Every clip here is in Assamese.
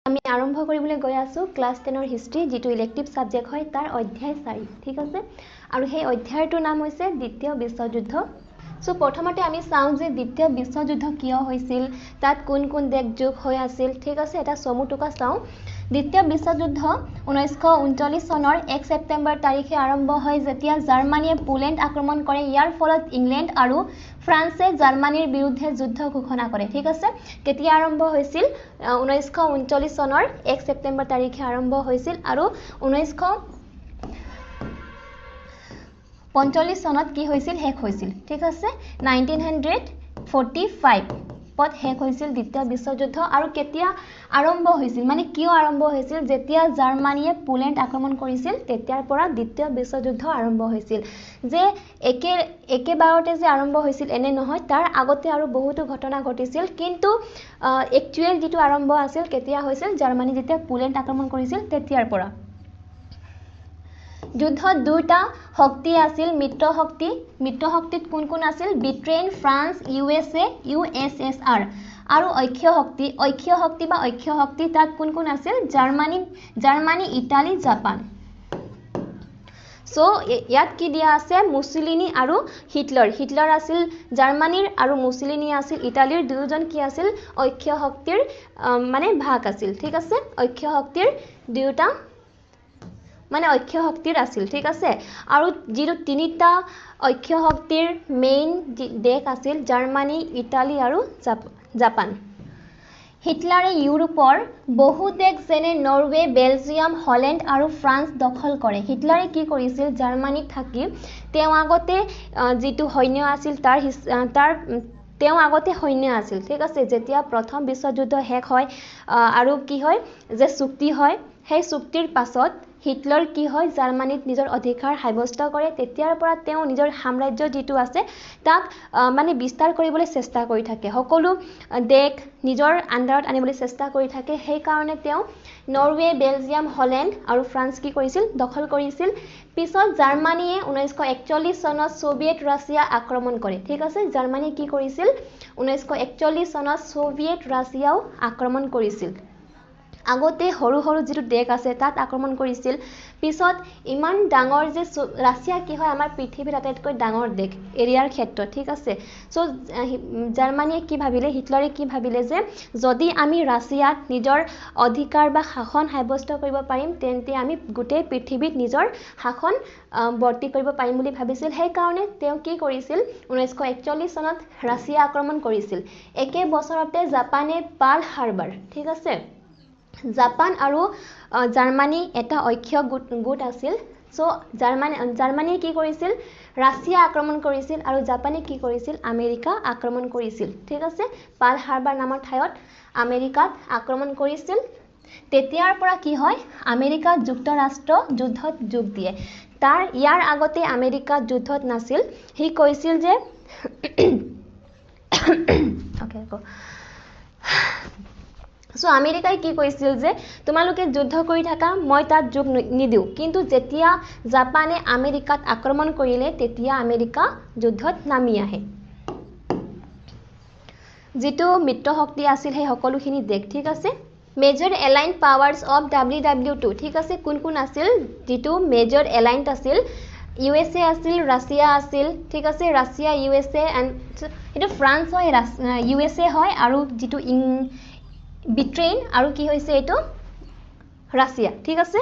আমি আৰম্ভ কৰিবলৈ গৈ আছো ক্লাছ 10 ৰ হিষ্ট্ৰী যেটো ইলেক্টিভ সাবজেক্ট হয় তাৰ অধ্যায় 4 ঠিক আছে আৰু সেই অধ্যায়টোৰ নাম হৈছে দ্বিতীয় বিশ্বযুদ্ধ সো প্ৰথমতে আমি চাও যে দ্বিতীয় বিশ্বযুদ্ধ কিয় হৈছিল তাত কোন কোন দেশ যোগ হৈ আছিল ঠিক আছে এটা সমুটুকা চাও দ্বিতীয় বিশ্বযুদ্ধ 1939 চনৰ 1 সেপ্টেম্বৰ তাৰিখে আৰম্ভ হয় যেতিয়া জাৰ্মানীয়ে পোলেণ্ড আক্ৰমণ কৰে ইয়াৰ ফলত ইংলেণ্ড আৰু ফ্ৰান্সে জাৰ্মানীৰ বিৰুদ্ধে যুদ্ধ ঘোষণা কৰে ঠিক আছে কেতিয়া আৰম্ভ হৈছিল 1939 চনৰ 1 সেপ্টেম্বৰ তাৰিখে আৰম্ভ হৈছিল আৰু 1945 চনত কি হৈছিল শেষ হৈছিল ঠিক আছে 1945 পত শেষ হৈছিল দ্বিতীয় বিশ্বযুদ্ধ আৰু কেতিয়া আৰম্ভ হৈছিল মানে কিয় আৰম্ভ হৈছিল যেতিয়া জাৰ্মানীয়ে পোলেণ্ড আক্ৰমণ কৰিছিল তেতিয়াৰ পৰা দ্বিতীয় বিশ্বযুদ্ধ আৰম্ভ হৈছিল যে একেবাৰতে যে আৰম্ভ হৈছিল এনে নহয় তাৰ আগতে আৰু বহুতো ঘটনা ঘটিছিল কিন্তু একচুৱেল যেটো আৰম্ভ আছিল কেতিয়া হৈছিল জাৰ্মানী যেতিয়া পোলেণ্ড আক্ৰমণ কৰিছিল তেতিয়াৰ পৰা যুদ্ধত দুটা শক্তি আছিল মিত্ৰ শক্তিত কোন কোন আছিল ব্ৰিটেইন ফ্ৰান্স ইউএছএছআৰ আৰু ঐক্য শক্তি তাত কোন কোন আছিল জাৰ্মানী ইটালী জাপান সো ইয়াত কি দিয়া আছে মুসলিনী আৰু হিটলাৰ আছিল জাৰ্মানীৰ আৰু মুসলিনী আছিল ইটালীৰ দুজন কি আছিল ঐক্য শক্তিৰ মানে ভাগ আছিল ঠিক আছে ঐক্য শক্তিৰ দুটা মানে ঐক্য শক্তিৰ আছিল ঠিক আছে আৰু যেটো তিনিটা ঐক্য শক্তিৰ মেইন দেশ আছিল জাৰ্মানী ইটালী আৰু জাপান হিটলাৰে ইউৰোপৰ বহু দেশ যেনে নৰৱে বেলজিয়াম হলেণ্ড আৰু ফ্ৰান্স দখল কৰে হিটলাৰে কি কৰিছিল জাৰ্মানীত থাকি তেওঁ আগতে যেটো সৈন্য আছিল তাৰ তেওঁ আগতে সৈন্য আছিল ঠিক আছে যেতিয়া প্ৰথম বিশ্বযুদ্ধ শেষ হয় আৰু কি হয় যে চুক্তি হয় সেই চুক্তিৰ পাছত হিটলাৰ কি হয় জাৰ্মানীত নিজৰ অধিকাৰ সাব্যস্ত কৰে তেতিয়াৰ পৰা তেওঁ নিজৰ সাম্ৰাজ্য যেটো আছে তাক মানে বিস্তাৰ কৰিবলৈ চেষ্টা কৰি থাকে সকলো দেশ নিজৰ আন্ডাৰত আনিবলৈ চেষ্টা কৰি থাকে সেই কাৰণে তেওঁ নৰৱে বেলজিয়াম হলেণ্ড আৰু ফ্ৰান্স কি কৰিছিল দখল কৰিছিল পিছত জাৰ্মানীয়ে 1941 চনত সোভিয়েট ৰাছিয়া আক্ৰমণ কৰে ঠিক আছে জাৰ্মানী কি কৰিছিল 1941 চনত সোভিয়েট ৰাছিয়াও আক্ৰমণ কৰিছিল আগতে হৰু যেটো দেশ আছে তাত আক্ৰমণ কৰিছিল পিছত ইমান ডাঙৰ যে ৰাছিয়া কি হয় আমাৰ পৃথিৱীৰ আটাইতকৈ ডাঙৰ দেশ এৰিয়াৰ ক্ষেত্ৰত ঠিক আছে সো জাৰ্মানীয়ে কি ভাবিলে হিটলাৰে কি ভাবিলে যে যদি আমি ৰাছিয়াত নিজৰ অধিকাৰ বা শাসন সাব্যস্ত কৰিব পাৰিম তেন্তে আমি গোটেই পৃথিৱীত নিজৰ শাসন বৰ্তি কৰিব পাৰিম বুলি ভাবিছিল সেই কাৰণে তেওঁ কি কৰিছিল 1941 চনত ৰাছিয়া আক্ৰমণ কৰিছিল একে বছৰতে জাপানে পাৰ্ল হাৰ্বাৰ ঠিক আছে জাপান আৰু জাৰ্মানী এটা ঐক্য গোট আছিল সো জাৰ্মানীয়ে কি কৰিছিল ৰাছিয়া আক্ৰমণ কৰিছিল আৰু জাপানে কি কৰিছিল আমেৰিকা আক্ৰমণ কৰিছিল ঠিক আছে পাৰ্ল হাৰ্বাৰ নামৰ ঠাইত আমেৰিকাত আক্ৰমণ কৰিছিল তেতিয়াৰ পৰা কি হয় আমেৰিকা যুক্তৰাষ্ট্ৰ যুদ্ধত যোগ দিয়ে ইয়াৰ আগতে আমেৰিকা যুদ্ধত নাছিল হি কৈছিল যে সো আমেৰিকাই কি কৈছিল যে তোমালোকে যুদ্ধ কৰি থাকা মই তাত যোগ নিদিও কিন্তু যেতিয়া জাপানে আমেৰিকাত আক্ৰমণ কৰিলে তেতিয়া আমেৰিকা যুদ্ধত নামি আহে যেটো মিত্ৰ শক্তি আছিল সেই সকলোখিনি দেশ ঠিক আছে মেজৰ এলাইন পাৱাৰ্স অফ WW2 ঠিক আছে কোন কোন আছিল যেটো মেজৰ এলাইনড আছিল USA আছিল ৰাছিয়া আছিল ঠিক আছে ৰাছিয়া USA এন্ড এটো ফ্ৰান্স হয় USA হয় আৰু যেটো ব্ৰিটেইন আৰু কি হৈছে এটো ৰাছিয়া ঠিক আছে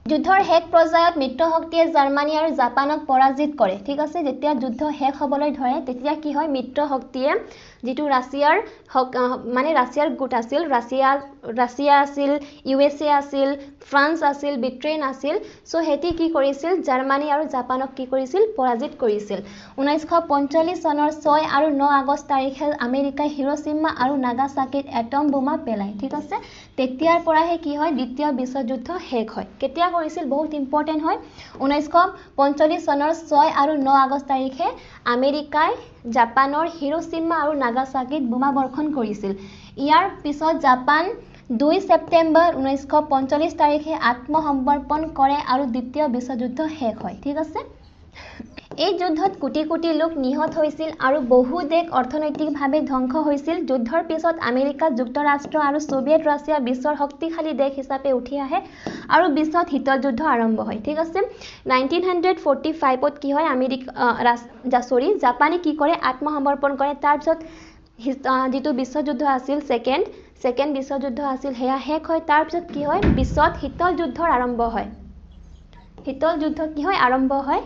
যুদ্ধৰ শেষ পৰ্যায়ত মিত্ৰ শক্তিয়ে জাৰ্মানী আৰু জাপানক পৰাজিত কৰে ঠিক আছে যেতিয়া যুদ্ধ শেষ হ'বলৈ ধৰে তেতিয়া কি হয় মিত্ৰ শক্তিয়ে যেটো ৰাছিয়াৰ মানে ৰাছিয়াৰ গোট আছিল ৰাছিয়া আছিল USA আছিল ফ্ৰান্স আছিল ব্ৰিটেইন আছিল সো হেতি কি কৰিছিল জাৰ্মানী আৰু জাপানক কি কৰিছিল পৰাজিত কৰিছিল 1945 চনৰ 6 আৰু 9 আগষ্ট তাৰিখে আমেৰিকাই হিৰোশ্বিমা আৰু নাগাসাকিত এটম বোমা পেলায় ঠিক আছে তেতিয়াৰ পৰাহে কি হয় দ্বিতীয় বিশ্বযুদ্ধ শেষ হয় কেতিয়া কৰিছিল বহুত ইম্পৰ্টেন্ট হয় 1945 চনৰ 6 আৰু 9 আগষ্ট তাৰিখে আমেৰিকাই জাপানৰ হিৰোশ্বিমা আৰু নাগাসাকিত বোমা বৰ্ষণ কৰিছিল ইয়াৰ পিছত জাপান 2 সেপ্টেম্বৰ 1945 তাৰিখে আত্মসমৰ্পণ কৰে আৰু দ্বিতীয় বিশ্বযুদ্ধ শেষ হয় ঠিক আছে এই যুদ্ধত কোটি কোটি লোক নিহত হৈছিল আৰু বহু দেশ অৰ্থনৈতিকভাৱে ধ্বংস হৈছিল যুদ্ধৰ পিছত আমেৰিকা যুক্তৰাষ্ট্ৰ আৰু সোভিয়েট ৰাছিয়া বিশ্বৰ শক্তিশালী দেশ হিচাপে উঠি আহে আৰু বিশ্বত শীতল যুদ্ধ আৰম্ভ হয় ঠিক আছে 1945 ত কি হয় জাপানে কি কৰে আত্মসমৰ্পণ কৰে তাৰ পিছত যেটো বিশ্বযুদ্ধ আছিল সেকেন্ড বিশ্বযুদ্ধ আছিল হেয়া শেষ হয় তাৰ পিছত কি হয় বিশ্বত শীতল যুদ্ধৰ আৰম্ভ হয় শীতল যুদ্ধ কি হয় আৰম্ভ হয়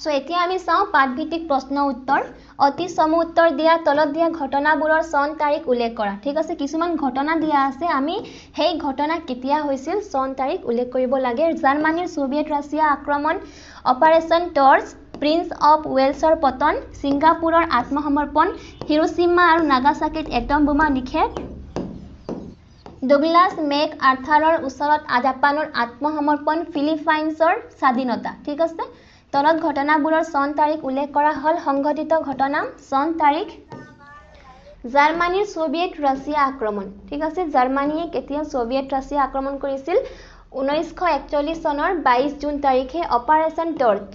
সো এতিয়া আমি চাও পাঠভিত্তিক প্ৰশ্ন উত্তৰ অতি চমু উত্তৰ দিয়া তলত দিয়া ঘটনাবোৰৰ চন তাৰিখ উল্লেখ কৰা ঠিক আছে কিছুমান ঘটনা দিয়া আছে আমি সেই ঘটনা কেতিয়া হৈছিল চন তাৰিখ উল্লেখ কৰিব লাগে জাৰ্মানীৰ সোভিয়েট ৰাছিয়া আক্ৰমণ অপাৰেচন টৰ্চ প্ৰিন্স অফ ওয়েলছৰ পতন সিংগাপুৰৰ আত্মসমৰ্পণ হিৰোশ্বিমা আৰু নাগাসাকিত এটম বোমা নিক্ষেপ ডগলাস মেক আৰ্থাৰৰ ওচৰত জাপানৰ আত্মসমৰ্পণ ফিলিপাইনছৰ স্বাধীনতা ঠিক আছে তলত ঘটনাবোৰৰ চন তাৰিখ উল্লেখ কৰা হল সংঘটিত ঘটনা চন তাৰিখ জাৰ্মানীৰ সোভিয়েট ৰাছিয়া আক্ৰমণ ঠিক আছে জাৰ্মানীয়ে কেতিয়া সোভিয়েট ৰাছিয়া আক্ৰমণ কৰিছিল 1941 চনৰ 22 জুন তাৰিখে অপাৰেচন টৰ্চ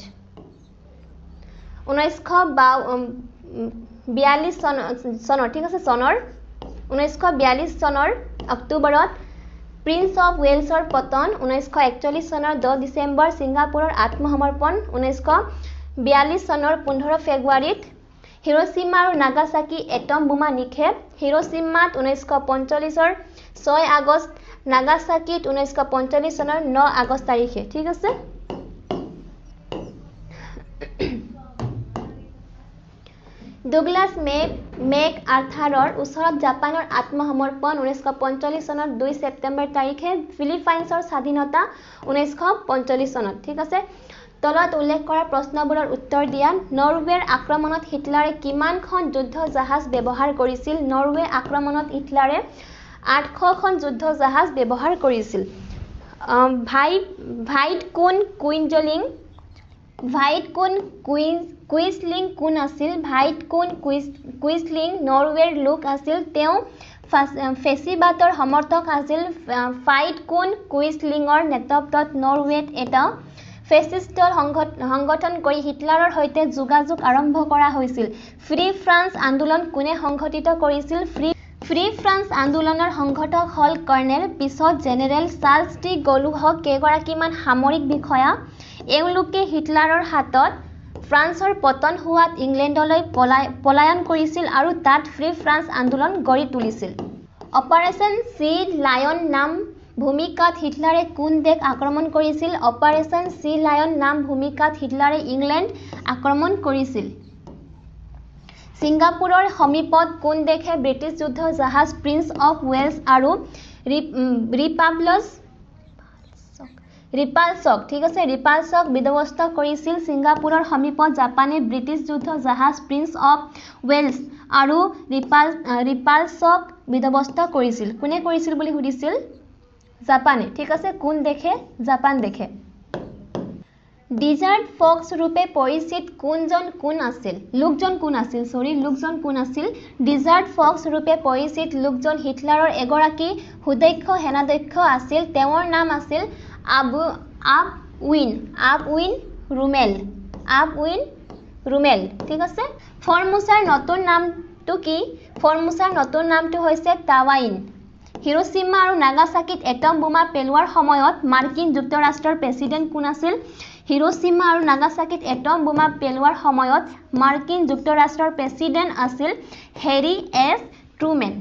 1942 চনৰ ঠিক আছে চনৰ 1942 চনৰ অক্টোবৰত প্ৰিন্স অফ ওয়েলছৰ পতন 1941 চনৰ 10 ডিসেম্বৰ সিংগাপুৰৰ আত্মসমৰ্পণ 1942 চনৰ 15 ফেব্ৰুৱাৰীত হিৰোশ্বিমা আৰু নাগাসাকি এটম বোমা নিক্ষেপ হিৰোশ্বিমাত 1945 ৰ 6 আগষ্ট নাগাসাকিত 1945 চনৰ 9 আগষ্ট তাৰিখে ঠিক আছে ডগলাস মেক আৰ্থাৰৰ ওচৰত জাপানৰ আত্মসমৰ্পণ 1945 চনৰ 2 ছেপ্টেম্বৰ তাৰিখে ফিলিপাইনছৰ স্বাধীনতা 1945 চনত ঠিক আছে তলত উল্লেখ কৰা প্ৰশ্নবোৰৰ উত্তৰ দিয়া নৰৱেৰ আক্ৰমণত হিটলাৰে কিমানখন যুদ্ধ জাহাজ ব্যৱহাৰ কৰিছিল নৰৱে আক্ৰমণত হিটলাৰে 800 খন যুদ্ধ জাহাজ ব্যৱহাৰ কৰিছিল ভাইট কোন কুইনজলিং কুইসলিং কোন আছিল ভাইট কোন কুইসলিং নৰৱেৰ লোক আছিল তেওঁ ফেচিবাটৰ সমৰ্থক আছিল ফাইট কোন কুইসলিঙৰ নেতৃত্বত নৰৱেত এটা ফেসিষ্ট সংগঠন কৰি হিটলাৰৰ সৈতে যোগাযোগ আৰম্ভ কৰা হৈছিল ফ্ৰী ফ্ৰান্স আন্দোলন কোনে সংগঠিত কৰিছিল ফ্ৰী ফ্ৰান্স আন্দোলনৰ সংগঠক হল কৰ্নেল পিছত জেনেৰেল চাৰ্লছ ডি গলুহক কেইগৰাকীমান সামৰিক বিষয়া এওঁলোকে হিটলাৰৰ হাতত ফ্ৰান্সৰ পতন হোৱাত ইংলেণ্ডলৈ পলায়ন কৰিছিল আৰু তাত ফ্ৰী ফ্ৰান্স আন্দোলন গঢ়ি তুলিছিল অপাৰেচন সি লায়ন নাম ভূমিকাত হিটলাৰে কোন দেশ আক্ৰমণ কৰিছিল অপাৰেচন সি লায়ন নাম ভূমিকাত হিটলাৰে ইংলেণ্ড আক্ৰমণ কৰিছিল সিংগাপুৰৰ সমীপত কোন দেশে ব্ৰিটিছ যুদ্ধ জাহাজ প্ৰিন্স অফ ওয়েলছ আৰু ৰিপালছক ঠিক আছে ৰিপালছক বিধ্বস্ত কৰিছিল সিংগাপুৰৰ সমীপত জাপানে ব্ৰিটিছ যুদ্ধ জাহাজ প্ৰিন্স অফ ওয়েলছ আৰু ৰিপালছক বিধ্বস্ত কৰিছিল কোনে কৰিছিল বুলি সুধিছিল জাপানে ঠিক আছে কোন দেশে জাপান দেশে ডিজাৰ্ট ফক্স ৰূপে পৰিচিত লোকজন কোন আছিল ডিজাৰ্ট ফক্স ৰূপে পৰিচিত লোকজন হিটলাৰৰ এগৰাকী সুদক্ষ সেনাধ্যক্ষ আছিল তেওঁৰ নাম আছিল আবউইন ৰুমেল ঠিক আছে ফৰ্মুছাৰ নতুন নামটো কি ফৰ্মুছাৰ নতুন নামটো হৈছে টাৱাইন হিৰোশ্বিমা আৰু নাগাসাকিত এটম বোমা পেলোৱাৰ সময়ত মাৰ্কিন যুক্তৰাষ্ট্ৰৰ প্ৰেসিডেন্ট কোন আছিল হিৰোশ্বিমা আৰু নাগাসাকিত এটম বোমা পেলোৱাৰ সময়ত মাৰ্কিন যুক্তৰাষ্ট্ৰৰ প্ৰেসিডেন্ট আছিল হেৰি এছ ট্ৰুমেন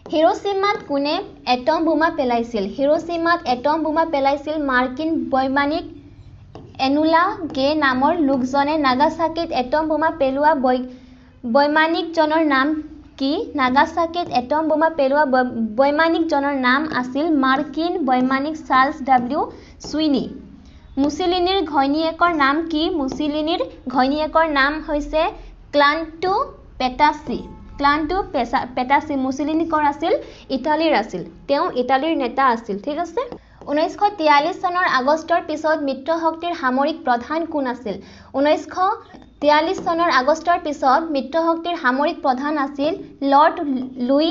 হিৰোশ্বিমাত কোনে এটম বোমা পেলাইছিল হিৰোশ্বিমাত এটম বোমা পেলাইছিল মাৰ্কিন বৈমানিক এনোলা গে নামৰ লোকজনে নাগাসাকিত এটম বোমা পেলোৱা বৈমানিকজনৰ নাম কি নাগাসাকিত এটম বোমা পেলোৱা বৈমানিকজনৰ নাম আছিল মাৰ্কিন বৈমানিক চাৰ্লছ ডব্লিউ সুইনি মুছলিনীৰ ঘৈণীয়েকৰ নাম কি মুছলিনীৰ ঘৈণীয়েকৰ নাম হৈছে ক্লান্টো পেটাচি মুছলিনী কৰ আছিল ইটালীৰ আছিল তেওঁ ইটালীৰ নেতা আছিল ঠিক আছে 1943 চনৰ আগষ্টৰ পিছত মিত্ৰশক্তিৰ সামৰিক প্ৰধান কোন আছিল 1943 চনৰ আগষ্টৰ পিছত মিত্ৰশক্তিৰ সামৰিক প্ৰধান আছিল লৰ্ড লুই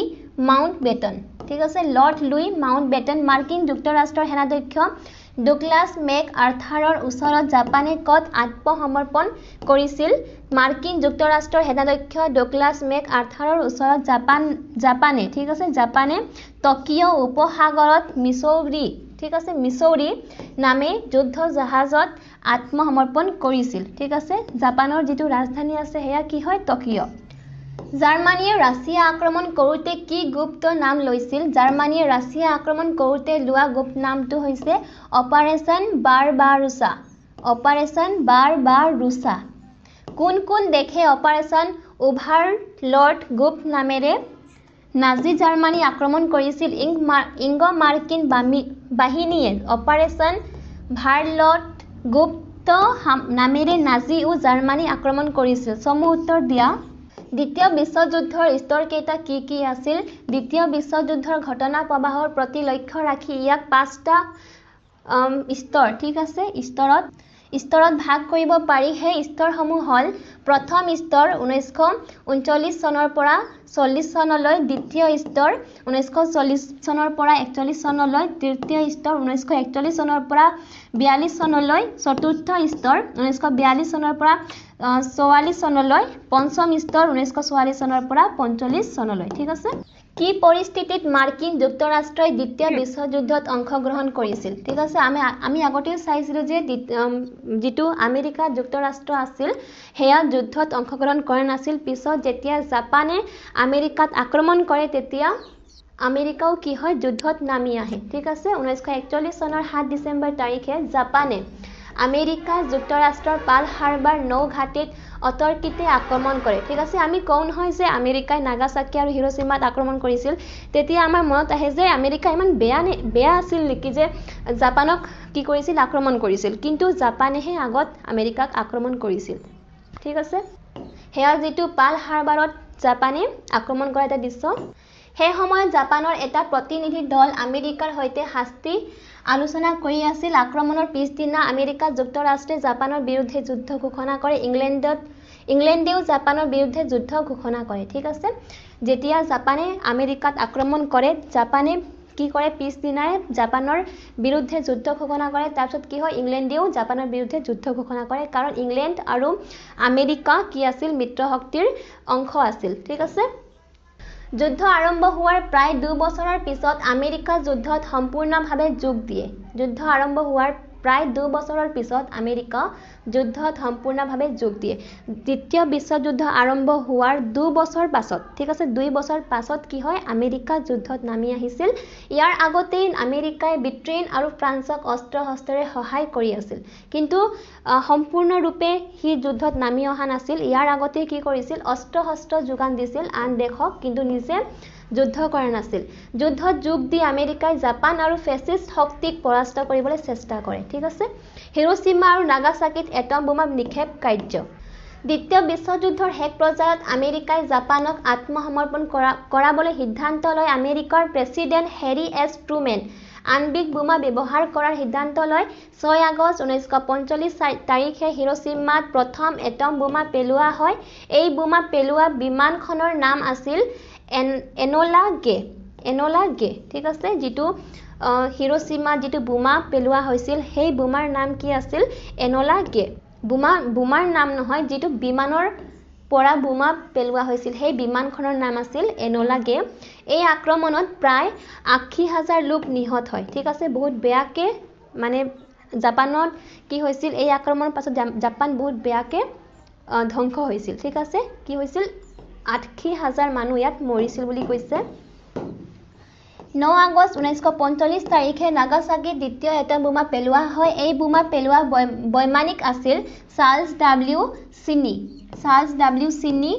মাউণ্টবেটন ঠিক আছে লৰ্ড লুই মাউণ্টবেটন মাৰ্কিন যুক্তৰাষ্ট্ৰৰ সেনাধ্যক্ষ ডুগ্লাছ মেক আर्थাৰৰ ওচৰত জাপানে কত আত্মসমৰ্পণ কৰিছিল মাৰ্কিন যুক্তৰাষ্ট্ৰৰ সেনাধ্যক্ষ ডুগ্লাছ মেক আर्थাৰৰ ওচৰত জাপানে ঠিক আছে জাপানে টকিঅ উপসাগৰত মিসৌৰি ঠিক আছে মিসৌৰি নামে যুদ্ধ জাহাজত আত্মসমৰ্পণ কৰিছিল ঠিক আছে জাপানৰ যেটো ৰাজধানী আছে হেয়া কি হয় টকিঅ জাৰ্মানীয়ে ৰাছিয়া আক্ৰমণ কৰোতে কি গুপ্ত নাম লৈছিল জাৰ্মানীয়ে ৰাছিয়া আক্ৰমণ কৰোতে লোৱা গুপ্ত নামটো হৈছে অপাৰেশন বাৰবাৰুছা কোন কোন দেশে অপাৰেশন ওভাৰলৰ্ড গুপ্ত নামেৰে নাজি জাৰ্মানী আক্ৰমণ কৰিছিল ইংগ মাৰ্কিন বাহিনীয়ে অপাৰেশন ভাৰলৰ্ড গুপ্ত নামেৰে নাজি ও জাৰ্মানী আক্ৰমণ কৰিছিল সমু উত্তৰ দিয়া দ্বিতীয় বিশ্বযুদ্ধৰ স্তৰ কেইটা কি আছিল দ্বিতীয় বিশ্বযুদ্ধৰ ঘটনা প্ৰবাহৰ প্ৰতি লক্ষ্য ৰাখি ইয়াক 5টা স্তৰ ঠিক আছে স্তৰত ভাগ কৰিব পাৰি সেই স্তৰসমূহ হল প্ৰথম স্তৰ 1939 চনৰ পৰা 40 চনলৈ দ্বিতীয় স্তৰ 1940 চনৰ পৰা 41 চনলৈ তৃতীয় স্তৰ 1941 চনৰ পৰা 42 চনলৈ চতুৰ্থ স্তৰ 1942 চনৰ পৰা 44 চনলৈ পঞ্চম স্তৰ 1944 চনৰ পৰা 45 চনলৈ ঠিক আছে কি পৰিস্থিতিত মাৰ্কিন যুক্তৰাষ্ট্ৰই দ্বিতীয় বিশ্বযুদ্ধত অংশগ্ৰহণ কৰিছিল ঠিক আছে আমি আগতে চাইছিলো যে যেটো আমেৰিকা যুক্তৰাষ্ট্ৰ আছিল হেয়া যুদ্ধত অংশগ্ৰহণ কৰা নাছিল পিছত যেতিয়া জাপানে আমেৰিকাত আক্ৰমণ কৰে তেতিয়া আমেৰিকাও কি হয় যুদ্ধত নামি আহে ঠিক আছে 1941 চনৰ 7 ডিসেম্বৰ তাৰিখে জাপানে আমেৰিকা যুক্তৰাষ্ট্ৰৰ পাৰ্ল হাৰ্বাৰ নৌ ঘাটিত অতৰ্কিতে আক্ৰমণ কৰে ঠিক আছে আমি কোন হয় যে আমেৰিকাই নাগাসাকি আৰু হিৰোশিমাত আক্ৰমণ কৰিছিল তেতিয়া আমাৰ মনত আহে যে আমেৰিকা ইমান বেয়া আছিল নেকি যে জাপানক কি কৰিছিল আক্ৰমণ কৰিছিল কিন্তু জাপানেহে আগত আমেৰিকাক আক্ৰমণ কৰিছিল ঠিক আছে হেয়া যেটো পাৰ্ল হাৰ্বাৰত জাপানে আক্ৰমণ কৰা এটা দৃশ্য সেই সময়ত জাপানৰ এটা প্ৰতিনিধি দল আমেৰিকাৰ হৈতে শাস্তি আলোচনা কৰি আছিল আক্ৰমণৰ পিছদিনা আমেৰিকা যুক্তৰাষ্ট্ৰে জাপানৰ বিৰুদ্ধে যুদ্ধ ঘোষণা কৰে ইংলেণ্ডেও জাপানৰ বিৰুদ্ধে যুদ্ধ ঘোষণা কৰে ঠিক আছে যেতিয়া জাপানে আমেৰিকাত আক্ৰমণ কৰে জাপানে কি কৰে পিছদিনাই জাপানৰ বিৰুদ্ধে যুদ্ধ ঘোষণা কৰে তাৰপিছত কি হয় ইংলেণ্ডেও জাপানৰ বিৰুদ্ধে যুদ্ধ ঘোষণা কৰে কাৰণ ইংলেণ্ড আৰু আমেৰিকা কি আছিল মিত্ৰ শক্তিৰ অংশ আছিল ঠিক আছে যুদ্ধ আৰম্ভ হোৱাৰ প্ৰায় 2 বছৰৰ পিছত আমেৰিকা যুদ্ধত সম্পূৰ্ণভাৱে যোগ দিয়ে যুদ্ধ আৰম্ভ হোৱাৰ প্ৰায় 2 বছৰৰ পিছত আমেৰিকা যুদ্ধত সম্পূৰ্ণভাৱে যোগ দিয়ে দ্বিতীয় বিশ্বযুদ্ধ আৰম্ভ হোৱাৰ 2 বছৰ পাছত ঠিক আছে 2 বছৰ পাছত কি হয় আমেৰিকা যুদ্ধত নামি আহিছিল ইয়াৰ আগতে আমেৰিকাই ব্ৰিটেইন আৰু ফ্ৰান্সক অস্ত্ৰ-শস্ত্ৰৰে সহায় কৰি আছিল কিন্তু সম্পূৰ্ণৰূপে হি যুদ্ধত নামি অহা নাছিল ইয়াৰ আগতে কি কৰিছিল অস্ত্ৰ-শস্ত্ৰ যোগান দিছিল আন দেশক কিন্তু নিজে যুদ্ধ কৰা নাছিল যুদ্ধত যোগ দি আমেৰিকাই জাপান আৰু ফেসিষ্ট শক্তিক পৰাস্ত কৰিবলৈ চেষ্টা কৰে ঠিক আছে হিৰোশিমা আৰু নাগাসাকিত এটম বোমা নিক্ষেপ কাৰ্য দ্বিতীয় বিশ্বযুদ্ধৰ শেষ পৰ্যায়ত আমেৰিকাই জাপানক আত্মসমৰ্পণ কৰাবলৈ সিদ্ধান্ত লয় আমেৰিকাৰ প্ৰেসিডেন্ট হেৰি এছ ট্ৰুমেন আণবিক বোমা ব্যৱহাৰ কৰাৰ সিদ্ধান্ত লয় 6 আগষ্ট 1945 তাৰিখে হিৰোশিমাত প্ৰথম এটম বোমা পেলোৱা হয় এই বোমা পেলোৱা বিমানখনৰ নাম আছিল এনোলা গে ঠিক আছে যেটো হিৰোশিমা যেটো বোমা পেলোৱা হৈছিল সেই বোমাৰ নাম কি আছিল এনোলা গে বোমাৰ নাম নহয় যেটো বিমানৰ পৰা বোমা পেলোৱা হৈছিল সেই বিমানখনৰ নাম আছিল এনোলা গে এই আক্ৰমণত প্ৰায় 80,000 লোক নিহত হয় ঠিক আছে বহুত বেয়াকে মানে জাপানত কি হৈছিল এই আক্ৰমণৰ পাছত জাপান বহুত বেয়াকে ধ্বংস হৈছিল ঠিক আছে কি হৈছিল 80,000 মানুহ ইয়াত মৰিছিল বুলি কৈছে 9 আগষ্ট 1945 তাৰিখে নাগাসাকিত দ্বিতীয় এটম বোমা পেলোৱা হয় এই বোমা পেলোৱা বৈমানিক আছিল চাৰ্লছ ডাব্লিউ চিনি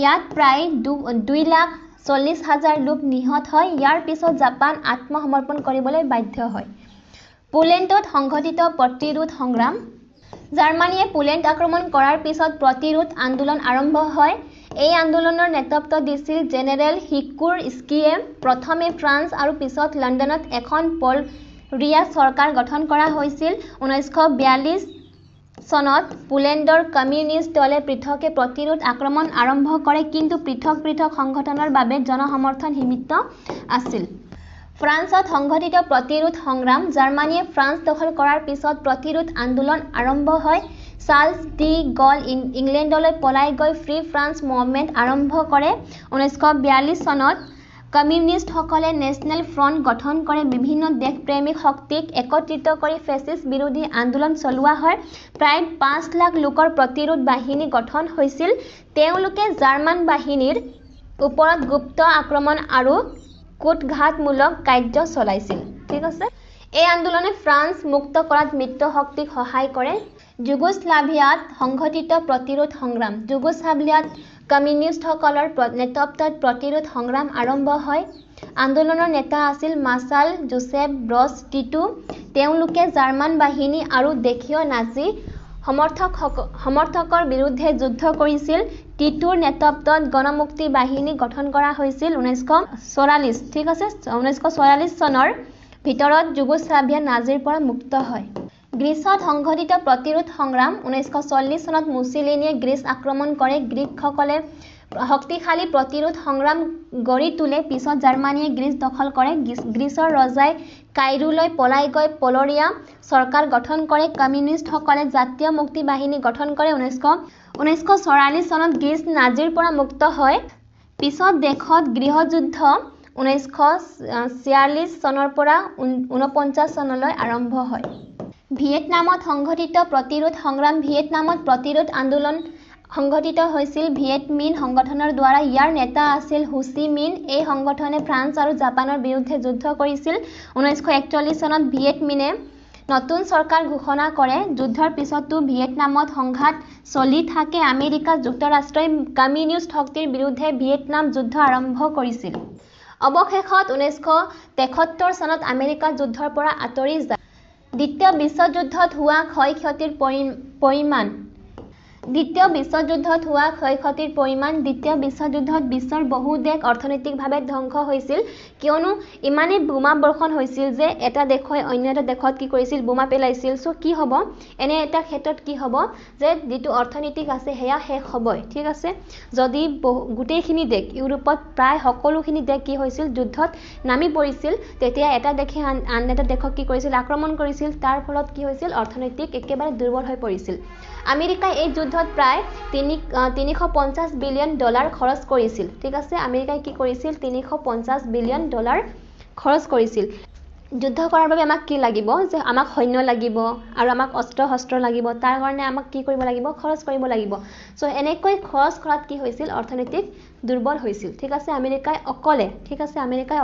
ইয়াত প্ৰায় 2,40,000 লোক নিহত হয় ইয়াৰ পিছত জাপান আত্মসমৰ্পণ কৰিবলৈ বাধ্য হয় পোলেণ্ডত সংঘটিত প্ৰতিৰোধ সংগ্ৰাম জাৰ্মানীয়ে পোলেণ্ড আক্ৰমণ কৰাৰ পিছত প্ৰতিৰোধ আন্দোলন আৰম্ভ হয় এই আন্দোলনৰ নেতৃত্ব দিছিল জেনেৰেল হিকুৰ স্কিয়ে প্ৰথমে ফ্ৰান্স আৰু পিছত লণ্ডনত এখন পল-ৰিয়া চৰকাৰ গঠন কৰা হৈছিল 1942 চনত পোলেণ্ডৰ কমিউনিষ্ট দলে পৃথকে প্ৰতিৰোধ আক্ৰমণ আৰম্ভ কৰে কিন্তু পৃথক সংগঠনৰ বাবে জনসমৰ্থন সীমিত আছিল ফ্ৰান্সত সংঘটিত প্ৰতিৰোধ সংগ্ৰাম জাৰ্মানীয়ে ফ্ৰান্স দখল কৰাৰ পিছত প্ৰতিৰোধ আন্দোলন আৰম্ভ হয় চাৰ্লছ ডি গল ইংলেণ্ডলৈ পলাই গৈ ফ্ৰী ফ্ৰান্স মুভমেণ্ট আৰম্ভ কৰে 1942 চনত কমিউনিষ্টসকলে নেশ্যনেল ফ্ৰণ্ট গঠন কৰে বিভিন্ন দেশপ্ৰেমিক শক্তিক একত্ৰিত কৰি ফেচিষ্ট বিৰোধী আন্দোলন চলোৱা হয় প্ৰায় 5 লাখ লোকৰ প্ৰতিৰোধ বাহিনী গঠন হৈছিল তেওঁলোকে জাৰ্মান বাহিনীৰ ওপৰত গুপ্ত আক্ৰমণ আৰু কুটঘাতমূলক কাৰ্য চলাইছিল ঠিক আছে এই আন্দোলনে ফ্ৰান্স মুক্ত কৰাত মিত্ৰ শক্তিক সহায় কৰে যুগোস্লাভিয়াত সংঘটিত প্ৰতিৰোধ সংগ্ৰাম যুগোস্লাভিয়াত কমিউনিষ্টসকলৰ নেতৃত্বত প্ৰতিৰোধ সংগ্ৰাম আৰম্ভ হয় আন্দোলনৰ নেতা আছিল মাৰ্চাল জোসেফ ব্ৰছ টিটো তেওঁলোকে জাৰ্মান বাহিনী আৰু দেশীয় নাজী সমৰ্থকৰ বিৰুদ্ধে যুদ্ধ কৰিছিল টিটোৰ নেতৃত্বত গণমুক্তি বাহিনী গঠন কৰা হৈছিল 1944 ঠিক আছে 1944 চনৰ ভিতৰত যুগোস্লাভিয়া নাজিৰ পৰা মুক্ত হয় গ্ৰীচত সংঘটিত প্ৰতিৰোধ সংগ্ৰাম 1940 চনত মুছলিনিয়ে গ্ৰীচ আক্ৰমণ কৰে গ্ৰীকসকলে শক্তিশালী প্ৰতিৰোধ সংগ্ৰাম গঢ়ি তোলে পিছত জাৰ্মানীয়ে গ্ৰীচ দখল কৰে গ্ৰীচৰ ৰজাই কাইৰোলৈ পলাই গৈ পলৰীয়া চৰকাৰ গঠন কৰে কমিউনিষ্টসকলে জাতীয় মুক্তি বাহিনী গঠন কৰে 1944 চনত গ্ৰীচ নাজিৰ পৰা মুক্ত হয় পিছত দেশত গৃহযুদ্ধ 1946 চনৰ পৰা 49 চনলৈ আৰম্ভ হয় ভিয়েটনামত সংঘটিত প্ৰতিৰোধ সংগ্ৰাম ভিয়েটনামত প্ৰতিৰোধ আন্দোলন সংঘটিত হৈছিল ভিয়েট মিন সংগঠনৰ দ্বাৰা ইয়াৰ নেতা আছিল হো চি মিন এই সংগঠনে ফ্ৰান্স আৰু জাপানৰ বিৰুদ্ধে যুদ্ধ কৰিছিল 1941 চনত ভিয়েট মিনে নতুন চৰকাৰ ঘোষণা কৰে যুদ্ধৰ পিছতো ভিয়েটনামত সংঘাত চলি থাকে আমেৰিকা যুক্তৰাষ্ট্ৰই কমিউনিষ্ট শক্তিৰ বিৰুদ্ধে ভিয়েটনাম যুদ্ধ আৰম্ভ কৰিছিল অৱশেষত 1973 চনত আমেৰিকা যুদ্ধৰ পৰা আঁতৰি যায় দ্বিতীয় বিশ্বযুদ্ধত হোৱা ক্ষয়ক্ষতিৰ পৰিমাণ দ্বিতীয় বিশ্বযুদ্ধত বিশ্বৰ বহু দেশ অৰ্থনৈতিকভাৱে ধ্বংস হৈছিল কিয়নো ইমানেই বোমা বৰ্ষণ হৈছিল যে এটা দেশই অন্য এটা দেশত কি কৰিছিল বোমা পেলাইছিল সো কি হ'ব এনে এটা ক্ষেত্ৰত কি হ'ব যে যেটো অৰ্থনৈতিক আছে হেয়া শেষ হ'বই ঠিক আছে যদি গোটেইখিনি দেশ ইউৰোপত প্ৰায় সকলোখিনি দেশ কি হৈছিল যুদ্ধত নামি পৰিছিল তেতিয়া এটা দেশে আন এটা দেশক কি কৰিছিল আক্ৰমণ কৰিছিল তাৰ ফলত কি হৈছিল অৰ্থনৈতিক একেবাৰে দুৰ্বল হৈ পৰিছিল আমেৰিকাই এই যুদ্ধত প্ৰায় 350 বিলিয়ন ডলাৰ খৰচ কৰিছিল ঠিক আছে আমেৰিকাই কি কৰিছিল 350 বিলিয়ন ডলাৰ খৰচ কৰিছিল যুদ্ধ কৰাৰ বাবে আমাক কি লাগিব যে আমাক সৈন্য লাগিব আৰু আমাক অস্ত্ৰ লাগিব তাৰ কাৰণে আমাক কি কৰিব লাগিব খৰচ কৰিব লাগিব সো এনেকৈ খৰচ কৰাত কি হৈছিল অৰ্থনৈতিক দুৰ্বল হৈছিল ঠিক আছে আমেৰিকাই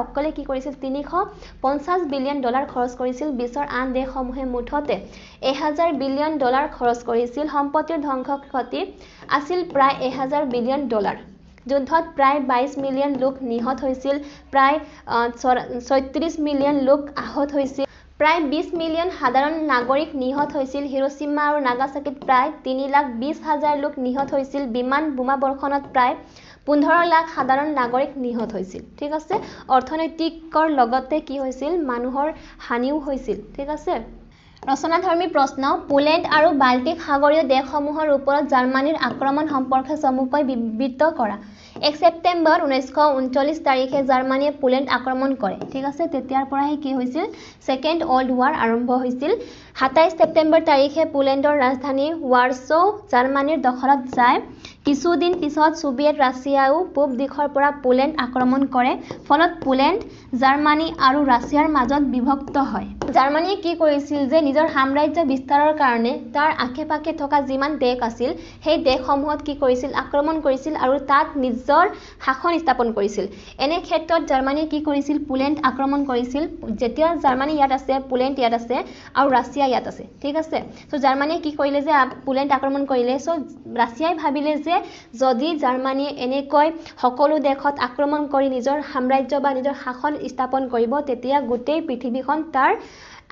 অকলে কি কৰিছিল 350 বিলিয়ন ডলাৰ খৰচ কৰিছিল বিশ্বৰ আন দেশসমূহে মুঠতে 1000 বিলিয়ন ডলাৰ খৰচ কৰিছিল সম্পত্তিৰ ধ্বংস ক্ষতি আছিল প্ৰায় 1000 বিলিয়ন ডলাৰ যুদ্ধত প্ৰায় 22 মিলিয়ন লোক নিহত হৈছিল প্ৰায় 36 মিলিয়ন লোক আহত হৈছিল প্ৰায় 20 মিলিয়ন সাধাৰণ নাগৰিক নিহত হৈছিল হিৰোশ্বিমা আৰু নাগাসাকিত প্ৰায় 3,20,000 লোক নিহত হৈছিল বিমান বোমা বৰ্ষণত প্ৰায় 15 লাখ সাধাৰণ নাগৰিক নিহত হৈছিল ঠিক আছে অৰ্থনৈতিকৰ লগতে কি হৈছিল মানুহৰ হানিও হৈছিল ঠিক আছে ৰচনাধৰ্মী প্ৰশ্ন পোলেণ্ড আৰু বাল্টিক সাগৰীয় দেশসমূহৰ ওপৰত জাৰ্মানীৰ আক্ৰমণ সম্পৰ্কে চমুকৈ বিবৃত কৰা 1 ছেপ্টেম্বৰ 1939 তাৰিখে জাৰ্মানীয়ে পোলেণ্ড আক্ৰমণ কৰে ঠিক আছে তেতিয়াৰ পৰাহে কি হৈছিল সেকেন্ড ওয়াৰ্ল্ড ওয়াৰ আৰম্ভ হৈছিল 27 ছেপ্টেম্বৰ তাৰিখে পোলেণ্ডৰ ৰাজধানী ৱাৰ্ছো জাৰ্মানীৰ দখলত যায় কিছুদিন পিছত সোভিয়েট ৰাছিয়াও পূব দিশৰ পৰা পোলেণ্ড আক্ৰমণ কৰে ফলত পোলেণ্ড জাৰ্মানী আৰু ৰাছিয়াৰ মাজত বিভক্ত হয় জাৰ্মানীয়ে কি কৰিছিল যে নিজৰ সাম্ৰাজ্য বিস্তাৰৰ কাৰণে তাৰ আশে-পাশে থকা যিমান দেশ আছিল সেই দেশসমূহত কি কৰিছিল আক্ৰমণ কৰিছিল আৰু তাত নিজৰ শাসন স্থাপন কৰিছিল এনে ক্ষেত্ৰত জাৰ্মানীয়ে কি কৰিছিল পোলেণ্ড আক্ৰমণ কৰিছিল যেতিয়া জাৰ্মানী ইয়াত আছে পোলেণ্ড ইয়াত আছে আৰু ৰাছিয়া ইয়াত আছে ঠিক আছে সো জাৰ্মানীয়ে কি কৰিলে যে পোলেণ্ড আক্ৰমণ কৰিলে সো ৰাছিয়াই ভাবিলে যে যদি জাৰ্মানীয়ে এনেকৈ সকলো দেশত আক্ৰমণ কৰি নিজৰ সাম্ৰাজ্য বা নিজৰ শাসন স্থাপন কৰিব তেতিয়া গোটেই পৃথিৱীখন তাৰ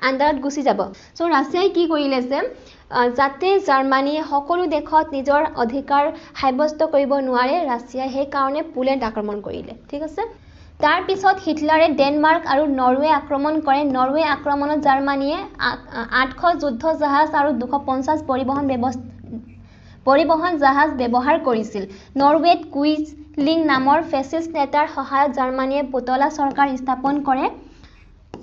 আন্দাৰত গুচি যাব সো ৰাছিয়াই কি কৰিলে যে যাতে জাৰ্মানীয়ে সকলো দেশত নিজৰ অধিকাৰ সাব্যস্ত কৰিব নোৱাৰে ৰাছিয়াই সেই কাৰণে পোলেণ্ড আক্ৰমণ কৰিলে ঠিক আছে তাৰ পিছত হিটলাৰে ডেনমাৰ্ক আৰু নৰৱে আক্ৰমণ কৰে নৰৱে আক্ৰমণত জাৰ্মানীয়ে 800 যুদ্ধ জাহাজ আৰু 250 পৰিবহন জাহাজ ব্যৱহাৰ কৰিছিল নৰৱেত কুইজলিং নামৰ ফেচিষ্ট নেতাৰ সহায়ত জাৰ্মানীয়ে পুতলা চৰকাৰ স্থাপন কৰে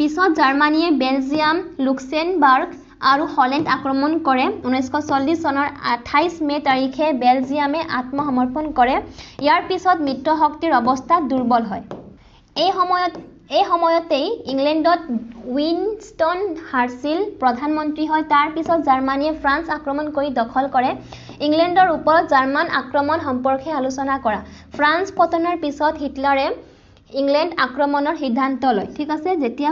পিছত জাৰ্মানীয়ে বেলজিয়াম, লুক্সেমবাৰ্গ আৰু হলেণ্ড আক্ৰমণ কৰে 1940 চনৰ 28 মে তাৰিখে বেলজিয়ামে আত্মসমৰ্পণ কৰে ইয়াৰ পিছত মিত্ৰশক্তিৰ অৱস্থা দুৰ্বল হয় এই সময়তেই ইংলেণ্ডত উইনষ্টন হাৰ্চিল প্ৰধানমন্ত্ৰী হয় তাৰ পিছত জাৰ্মানীয়ে ফ্ৰান্স আক্ৰমণ কৰি দখল কৰে ইংলেণ্ডৰ ওপৰত জাৰ্মান আক্ৰমণ সম্পৰ্কে আলোচনা কৰা ফ্ৰান্স পতনৰ পিছত হিটলাৰে ইংলেণ্ড আক্ৰমণৰ সিদ্ধান্ত লয় ঠিক আছে যেতিয়া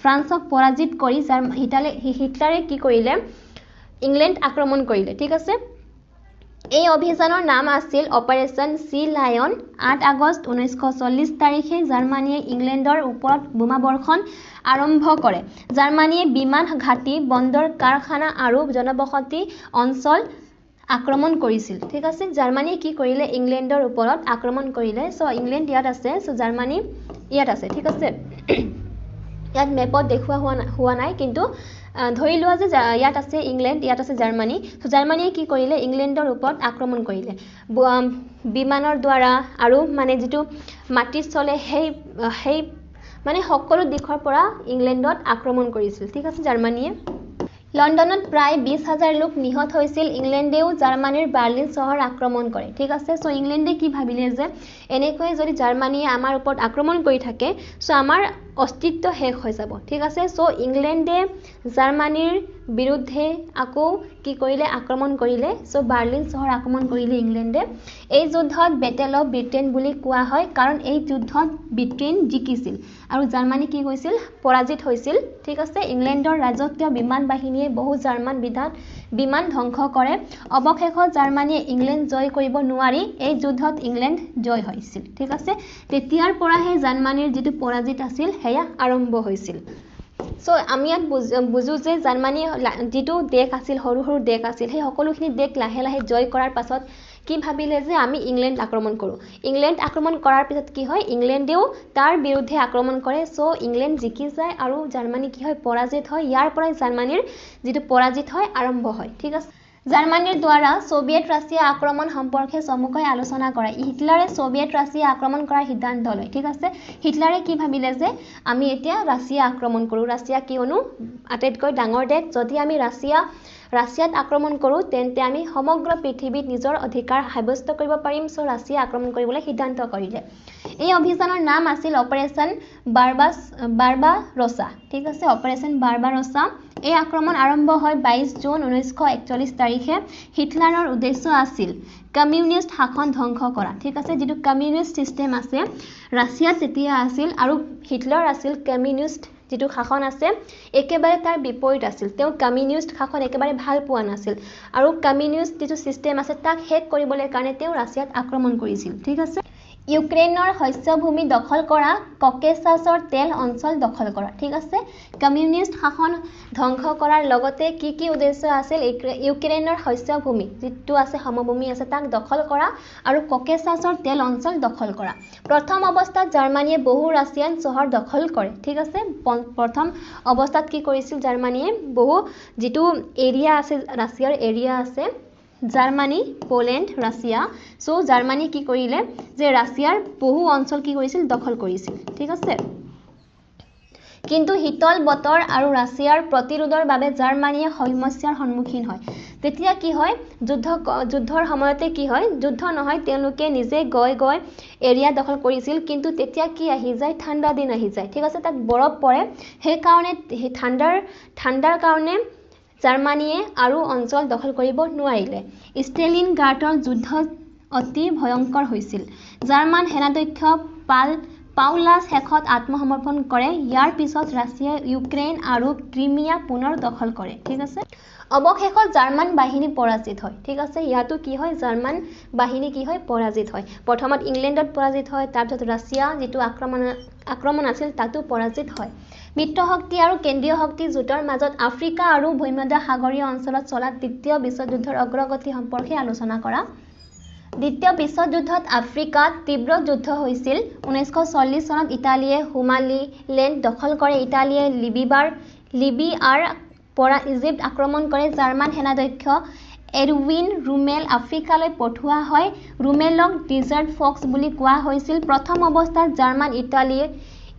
ফ্ৰান্সক পৰাজিত কৰি হিটলাৰে কি কৰিলে ইংলেণ্ড আক্ৰমণ কৰিলে ঠিক আছে এই অভিযানৰ নাম আছিল অপাৰেশ্যন সি লায়ন 8 আগষ্ট 1940 তাৰিখে জাৰ্মানীয়ে ইংলেণ্ডৰ ওপৰত বোমাবৰ্ষণ আৰম্ভ কৰে জাৰ্মানীয়ে বিমান ঘাটি বন্দৰ কাৰখানা আৰু জনবসতি অঞ্চল আক্ৰমণ কৰিছিল ঠিক আছে জাৰ্মানীয়ে কি কৰিলে ইংলেণ্ডৰ ওপৰত আক্ৰমণ কৰিলে সো ইংলেণ্ড ইয়াত আছে সো জাৰ্মানী ইয়াত আছে ঠিক আছে ইয়াত মেপত দেখুৱা হোৱা নাই কিন্তু ধৰি লোৱা যে ইয়াত আছে ইংলেণ্ড ইয়াত আছে জাৰ্মানী সো জাৰ্মানীয়ে কি কৰিলে ইংলেণ্ডৰ ওপৰত আক্ৰমণ কৰিলে বিমানৰ দ্বাৰা আৰু মানে যেটো মাটিত চলে সেই মানে সকলো দিশৰ পৰা ইংলেণ্ডত আক্ৰমণ কৰিছিল ঠিক আছে জাৰ্মানীয়ে লণ্ডনত প্ৰায় 20,000 লোক নিহত হৈছিল ইংলেণ্ডেও জাৰ্মানীৰ বাৰ্লিন চহৰ আক্ৰমণ কৰে ঠিক আছে সো ইংলেণ্ডে কি ভাবিলে যে এনেকৈ যদি জাৰ্মানীয়ে আমাৰ ওপৰত আক্ৰমণ কৰি থাকে সো আমাৰ অস্তিত্ব শেষ হৈ যাব ঠিক আছে সো ইংলেণ্ডে জাৰ্মানীৰ বিৰুদ্ধে আকৌ কি কৰিলে আক্ৰমণ কৰিলে সো বাৰ্লিন চহৰ আক্ৰমণ কৰিলে ইংলেণ্ডে এই যুদ্ধত বেটেল অফ ব্ৰিটেন বুলি কোৱা হয় কাৰণ এই যুদ্ধত ব্ৰিটেন জিকিছিল আৰু জাৰ্মানী কি হৈছিল পৰাজিত হৈছিল ঠিক আছে ইংলেণ্ডৰ ৰাজকীয় বিমান বাহিনীয়ে বহু জাৰ্মান বিমান ধ্বংস কৰে অৱশেষত জাৰ্মানীয়ে ইংলেণ্ড জয় কৰিব নোৱাৰি এই যুদ্ধত ইংলেণ্ড জয় হৈছিল ঠিক আছে তেতিয়াৰ পৰাহে জাৰ্মানীৰ যেটো পৰাজিত আছিল হেয়া আৰম্ভ হৈছিল সো আমি ইয়াত বুজো যে জাৰ্মানী যেটো দেশ আছিল সৰু দেশ আছিল সেই সকলোখিনি দেশ লাহে লাহে জয় কৰাৰ পাছত কি ভাবিলে যে আমি ইংলেণ্ড আক্ৰমণ কৰো ইংলেণ্ড আক্ৰমণ কৰাৰ পিছত কি হয় ইংলেণ্ডেও তাৰ বিৰুদ্ধে আক্ৰমণ কৰে সো ইংলেণ্ড জিকি যায় আৰু জাৰ্মানী কি হয় পৰাজিত হয় ইয়াৰ পৰাই জাৰ্মানীৰ যেটো পৰাজিত হয় আৰম্ভ হয় ঠিক আছে জাৰ্মানীৰ দ্বাৰা সোভিয়েট ৰাছিয়া আক্ৰমণ সম্পৰ্কে চমুকৈ আলোচনা কৰা হিটলাৰে সোভিয়েট ৰাছিয়া আক্ৰমণ কৰাৰ সিদ্ধান্ত লয় ঠিক আছে হিটলাৰে কি ভাবিলে যে আমি এতিয়া ৰাছিয়া আক্ৰমণ কৰো ৰাছিয়া কিয়নো আটাইতকৈ ডাঙৰ দেশ যদি আমি ৰাছিয়াত আক্ৰমণ কৰো তেন্তে আমি সমগ্ৰ পৃথিৱীত নিজৰ অধিকাৰ সাব্যস্ত কৰিব পাৰিম সো ৰাছিয়া আক্ৰমণ কৰিবলৈ সিদ্ধান্ত কৰিলে এই অভিযানৰ নাম আছিল অপাৰেশ্যন বাৰ্বাৰছা ঠিক আছে অপাৰেশ্যন বাৰ্বাৰছা এই আক্ৰমণ আৰম্ভ হয় 22 জুন 1941 তাৰিখে হিটলাৰৰ উদ্দেশ্য আছিল কমিউনিষ্ট শাসন ধ্বংস কৰা ঠিক আছে যেটো কমিউনিষ্ট সিস্টেম আছে ৰাছিয়াত তেতিয়া আছিল আৰু হিটলাৰ আছিল কমিউনিষ্ট যেটো শাসন আছে একেবাৰে তাৰ বিপৰীত আছিল তেওঁ কমিউনিষ্ট শাসন একেবাৰে ভাল পোৱা নাছিল আৰু কমিউনিষ্ট যেটো সিস্টেম আছে তাক হেক কৰিবলৈ কাৰণে তেওঁ ৰাছিয়াত আক্ৰমণ কৰিছিল ঠিক আছে ইউক্ৰেইনৰ শস্যভূমি দখল কৰা ককেছাছৰ তেল অঞ্চল দখল কৰা ঠিক আছে কমিউনিষ্ট শাসন ধ্বংস কৰাৰ লগতে কি উদ্দেশ্য আছিল ইউক্ৰেইনৰ শস্যভূমি যেটো আছে সমভূমি আছে তাক দখল কৰা আৰু ককেছাছৰ তেল অঞ্চল দখল কৰা প্ৰথম অৱস্থাত জাৰ্মানীয়ে বহু ৰাছিয়ান চহৰ দখল কৰে ঠিক আছে প্ৰথম অৱস্থাত কি কৰিছিল জাৰ্মানীয়ে বহু যেটো এৰিয়া আছে ৰাছিয়াৰ এৰিয়া আছে Germany Poland Russia so Germany কি কৰিলে যে ৰাছিয়াৰ বহু অঞ্চল কি কৰিছিল দখল কৰিছিল ঠিক আছে কিন্তু হিতল বতৰ আৰু ৰাছিয়াৰ প্ৰতিৰোধৰ বাবে জাৰ্মানীয়ে সমস্যাৰ সন্মুখীন হয় তেতিয়া কি হয় যুদ্ধৰ সময়তে কি হয় যুদ্ধ নহয় তেওঁলোকে নিজে গৈ এৰিয়া দখল কৰিছিল কিন্তু তেতিয়া কি আহি যায় ঠাণ্ডা দিন আহি যায় ঠিক আছে তাত বৰফ পৰে সেই কাৰণে ঠাণ্ডাৰ কাৰণে জাৰ্মানীয়ে আৰু অঞ্চল দখল কৰিব নোৱাৰিলে ষ্টেলিনগ্ৰাডৰ যুদ্ধ অতি ভয়ংকৰ হৈছিল জাৰ্মান সেনাধ্যক্ষ পাউলাছ শেষত আত্মসমৰ্পণ কৰে ইয়াৰ পিছত ৰাছিয়াই ইউক্ৰেইন আৰু ক্ৰিমিয়া পুনৰ দখল কৰে ঠিক আছে অৱশেষত জাৰ্মান বাহিনী পৰাজিত হয় ঠিক আছে ইয়াতো কি হয় জাৰ্মান বাহিনী কি হয় পৰাজিত হয় প্ৰথমত ইংলেণ্ডত পৰাজিত হয় তাৰ পিছত ৰাছিয়া যেটো আক্ৰমণ আছিল তাতো পৰাজিত হয় মিত্ৰশক্তি আৰু কেন্দ্ৰীয় শক্তি জোঁটৰ মাজত আফ্ৰিকা আৰু ভূমধ্য সাগৰীয় অঞ্চলত চলা দ্বিতীয় বিশ্বযুদ্ধৰ অগ্ৰগতি সম্পৰ্কে আলোচনা কৰা দ্বিতীয় বিশ্বযুদ্ধত আফ্ৰিকাত তীব্ৰ যুদ্ধ হৈছিল 1940 চনত ইটালীয়ে সোমালিলেণ্ড দখল কৰে ইটালীয়ে লিবিয়াৰ পৰা ইজিপ্ত আক্ৰমণ কৰে জাৰ্মান সেনাধ্যক্ষ এৰউইন ৰুমেল আফ্ৰিকালৈ পঠোৱা হয় ৰুমেলক ডিজাৰ্ট ফক্স বুলি কোৱা হৈছিল প্ৰথম অৱস্থাত জাৰ্মান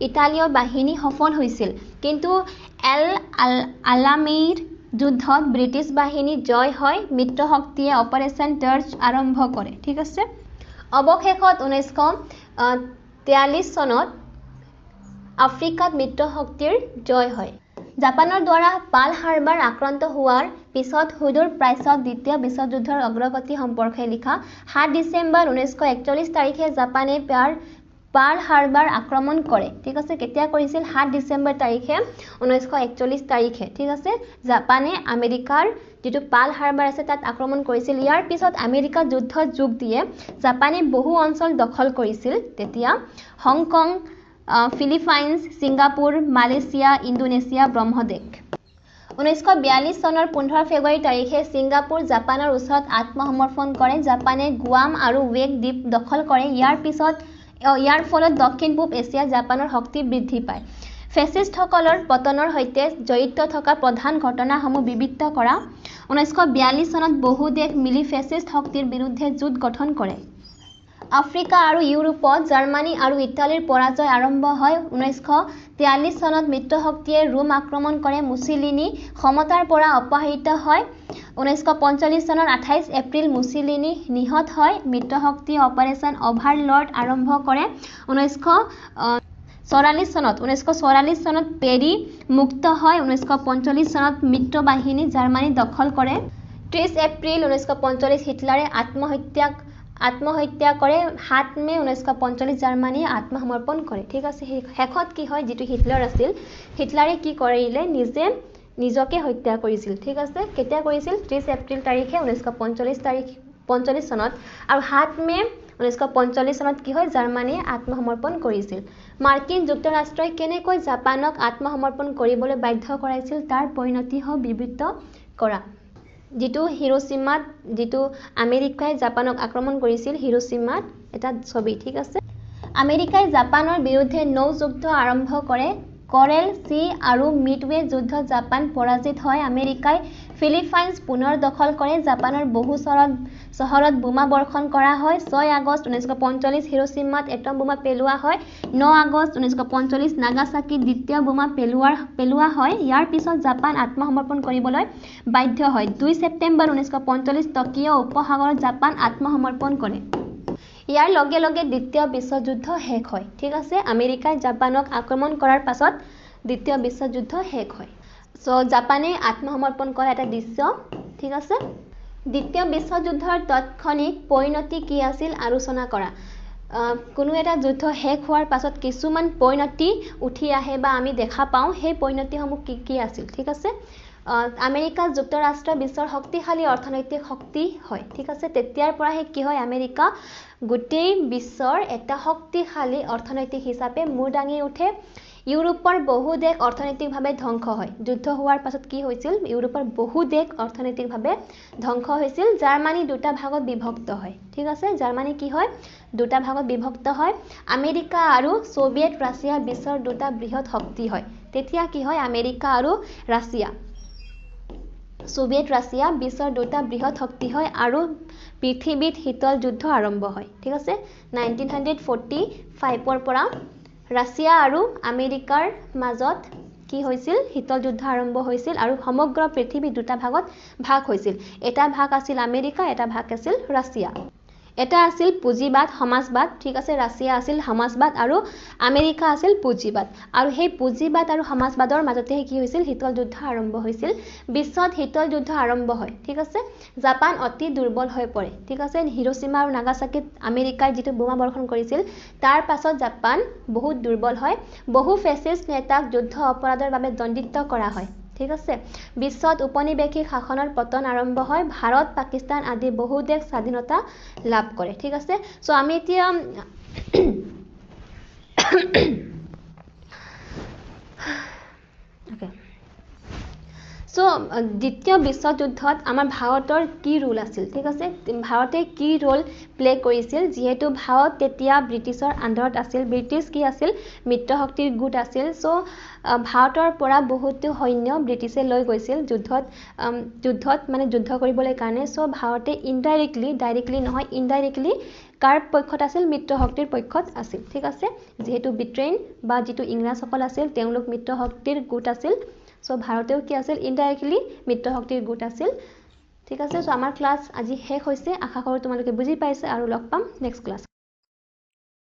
ইটালীয় বাহিনী সফল হৈছিল কিন্তু আলামেইৰ যুদ্ধত ব্ৰিটিছ বাহিনী জয় হয় মিত্ৰশক্তিয়ে অপাৰেশ্যন টাৰ্চ আৰম্ভ কৰে ঠিক আছে অৱশেষত 1943 চনত আফ্ৰিকাত মিত্ৰশক্তিৰ জয় হয় জাপানৰ দ্বাৰা পাৰ্ল হাৰ্বাৰ আক্ৰান্ত হোৱাৰ পিছত হুদুৰ প্ৰাইছত দ্বিতীয় বিশ্বযুদ্ধৰ অগ্ৰগতি সম্পৰ্কে লিখা 7 ডিচেম্বৰ 1941 তাৰিখে জাপানে পাৰ্ল হাৰ্বাৰ আক্ৰমণ কৰে ঠিক আছে কেতিয়া কৰিছিল 7 ডিচেম্বৰ তাৰিখে 1941 তাৰিখে ঠিক আছে জাপানে আমেৰিকাৰ যেটো পাৰ্ল হাৰ্বাৰ আছে তাত আক্ৰমণ কৰিছিল ইয়াৰ পিছত আমেৰিকা যুদ্ধত যোগ দিয়ে জাপানে বহু অঞ্চল দখল কৰিছিল তেতিয়া Hong Kong Philippines Singapore Malaysia Indonesia ব্ৰহ্মদেশ 1942 চনৰ 15 ফেব্ৰুৱাৰী তাৰিখে সিঙ্গাপুৰ জাপানৰ ওচৰত আত্মসমৰ্পণ কৰে জাপানে গুৱাম আৰু ৱেক দ্বীপ দখল কৰে ইয়াৰ ফলত দক্ষিণ পূব এছিয়াত জাপানৰ শক্তি বৃদ্ধি পায় ফেসিষ্টসকলৰ পতনৰ সৈতে জড়িত থকা প্ৰধান ঘটনাসমূহ বিবৃত কৰা 1942 চনত বহু দেশ মিলি ফেসিষ্ট শক্তিৰ বিৰুদ্ধে জোট গঠন কৰে আফ্ৰিকা আৰু ইউৰোপত জাৰ্মানী আৰু ইটালীৰ পৰাজয় আৰম্ভ হয় 1943 চনত মিত্ৰশক্তিয়ে ৰোম আক্ৰমণ কৰে মুসলিনী ক্ষমতাৰ পৰা অপসাৰিত হয় 1945 চনৰ 28 এপ্ৰিল মুসলিনী নিহত হয় মিত্ৰশক্তিয়ে অপাৰেশ্যন অভাৰলৰ্ড আৰম্ভ কৰে 1944 চনত পেৰি মুক্ত হয় 1945 চনত মিত্ৰ বাহিনী জাৰ্মানী দখল কৰে 30 এপ্ৰিল 1945 হিটলাৰে আত্মহত্যা কৰে 7 মে 1945 জাৰ্মানীয়ে আত্মসমৰ্পণ কৰে ঠিক আছে শেষত কি হয় যেটো হিটলাৰ আছিল হিটলাৰে কি কৰিলে নিজকে হত্যা কৰিছিল ঠিক আছে কেতিয়া কৰিছিল 30 এপ্ৰিল তাৰিখে 1945 চনত আৰু 7 মে 1945 চনত কি হয় জাৰ্মানীয়ে আত্মসমৰ্পণ কৰিছিল মাৰ্কিন যুক্তৰাষ্ট্ৰই কেনেকৈ জাপানক আত্মসমৰ্পণ কৰিবলৈ বাধ্য কৰাইছিল তাৰ পৰিণতি হ বিবৃত কৰা যেটো হিৰোশ্বিমাত যেটো আমেৰিকাই জাপানক আক্ৰমণ কৰিছিল হিৰোশ্বিমাত এটা ছবি ঠিক আছে আমেৰিকাই জাপানৰ বিৰুদ্ধে নৌ যুদ্ধ আৰম্ভ কৰে কৰেল সি আৰু মিডৱে যুদ্ধত জাপান পৰাজিত হয় আমেৰিকাই ফিলিপাইন্স পুনৰ দখল কৰে জাপানৰ বহু চহৰত বোমা বৰ্ষণ কৰা হয় 6 আগষ্ট 1945 হিৰোশ্বিমাত এটম বোমা পেলোৱা হয় 9 আগষ্ট 1945 নাগাসাকিত দ্বিতীয় বোমা পেলোৱা হয় ইয়াৰ পিছত জাপান আত্মসমৰ্পণ কৰিবলৈ বাধ্য হয় 2 ছেপ্টেম্বৰ 1945 টকিঅ উপসাগৰত জাপান আত্মসমৰ্পণ কৰে ইয়াৰ লগে লগে দ্বিতীয় বিশ্বযুদ্ধ শেষ হয় ঠিক আছে আমেৰিকাই জাপানক আক্ৰমণ কৰাৰ পাছত দ্বিতীয় বিশ্বযুদ্ধ শেষ হয় সো জাপানে আত্মসমৰ্পণ কৰা এটা দৃশ্য ঠিক আছে দ্বিতীয় বিশ্বযুদ্ধৰ তৎক্ষণিক পৰিণতি কি আছিল আলোচনা কৰা কোনো এটা যুদ্ধ শেষ হোৱাৰ পাছত কিছুমান পৰিণতি উঠি আহে বা আমি দেখা পাওঁ সেই পৰিণতিসমূহ কি আছিল ঠিক আছে আমেৰিকা যুক্তৰাষ্ট্ৰ বিশ্বৰ শক্তিশালী অৰ্থনৈতিক শক্তি হয় ঠিক আছে তেতিয়াৰ পৰা কি হয় আমেৰিকা গোটেই বিশ্বৰ এটা শক্তিশালী অৰ্থনৈতিক হিচাপে মূৰ দাঙি উঠে ইউৰোপৰ বহু দেশ অৰ্থনৈতিকভাৱে ধ্বংস হয় যুদ্ধ হোৱাৰ পাছত কি হৈছিল ইউৰোপৰ বহু দেশ অৰ্থনৈতিকভাৱে ধ্বংস হৈছিল জাৰ্মানী দুটা ভাগত বিভক্ত হয় ঠিক আছে জাৰ্মানী কি হয় দুটা ভাগত বিভক্ত হয় আমেৰিকা আৰু সোভিয়েট ৰাছিয়া বিশ্বৰ দুটা বৃহৎ শক্তি হয় তেতিয়া কি হয় আমেৰিকা আৰু ৰাছিয়া সোভিয়েট ৰাছিয়া বিশ্বৰ দুটা বৃহৎ শক্তি হয় আৰু পৃথিৱীত শীতল যুদ্ধ আৰম্ভ হয় ঠিক আছে 1945 ৰ পৰা ৰাছিয়া আৰু আমেৰিকাৰ মাজত কি হৈছিল শীতল যুদ্ধ আৰম্ভ হৈছিল আৰু সমগ্ৰ পৃথিৱী দুটা ভাগত ভাগ হৈছিল এটা ভাগ আছিল আমেৰিকা এটা ভাগ আছিল ৰাছিয়া এটা আছিল পুঁজিবাদ সমাজবাদ ঠিক আছে ৰাছিয়া আছিল সমাজবাদ আৰু আমেৰিকা আছিল পুঁজিবাদ আৰু সেই পুঁজিবাদ আৰু সমাজবাদৰ মাজতে কি হৈছিল শীতল যুদ্ধ আৰম্ভ হৈছিল বিশ্বত শীতল যুদ্ধ আৰম্ভ হয় ঠিক আছে জাপান অতি দুৰ্বল হৈ পৰে ঠিক আছে হিৰোশ্বিমা আৰু নাগাসাকিত আমেৰিকাই যেটো বোমা বৰ্ষণ কৰিছিল তাৰ পাছত জাপান বহুত দুৰ্বল হয় বহু ফেসিষ্ট নেতাক যুদ্ধ অপৰাধৰ বাবে দণ্ডিত কৰা হয় ঠিক আছে বিশ্বত উপনিবেশিক শাসনৰ পতন আৰম্ভ হয় ভাৰত পাকিস্তান আদি বহু দেশ স্বাধীনতা লাভ কৰে ঠিক আছে সো আমি এতিয়া সো দ্বিতীয় বিশ্বযুদ্ধত আমাৰ ভাৰতৰ কি ৰোল আছিল ঠিক আছে ভাৰতে কি ৰোল প্লে কৰিছিল যেহেতু ভাৰত তেতিয়া ব্ৰিটিছৰ আন্ডাৰত আছিল ব্ৰিটিছ কি আছিল মিত্ৰশক্তিৰ গোট আছিল সো ভাৰতৰ পৰা বহুতো সৈন্য ব্ৰিটিছে লৈ গৈছিল যুদ্ধত মানে যুদ্ধ কৰিবলৈ কাৰণে সো ভাৰতে ইনডাইৰেক্টলি ডাইৰেক্টলি নহয় ইনডাইৰেক্টলি কাৰ পক্ষত আছিল মিত্ৰশক্তিৰ পক্ষত আছিল ঠিক আছে যেহেতু ব্ৰিটেইন বা যেটো ইংৰাজসকল আছিল তেওঁলোক মিত্ৰশক্তিৰ গোট আছিল সো ভাৰতেও কি আছিল ইনডাইৰেক্টলি মিত্ৰশক্তিৰ গোট আছিল ঠিক আছে সো আমাৰ ক্লাস আজি শেষ হৈছে আশা কৰো তোমালোকে বুজি পাইছে আৰু লগ পাম নেক্সট ক্লাস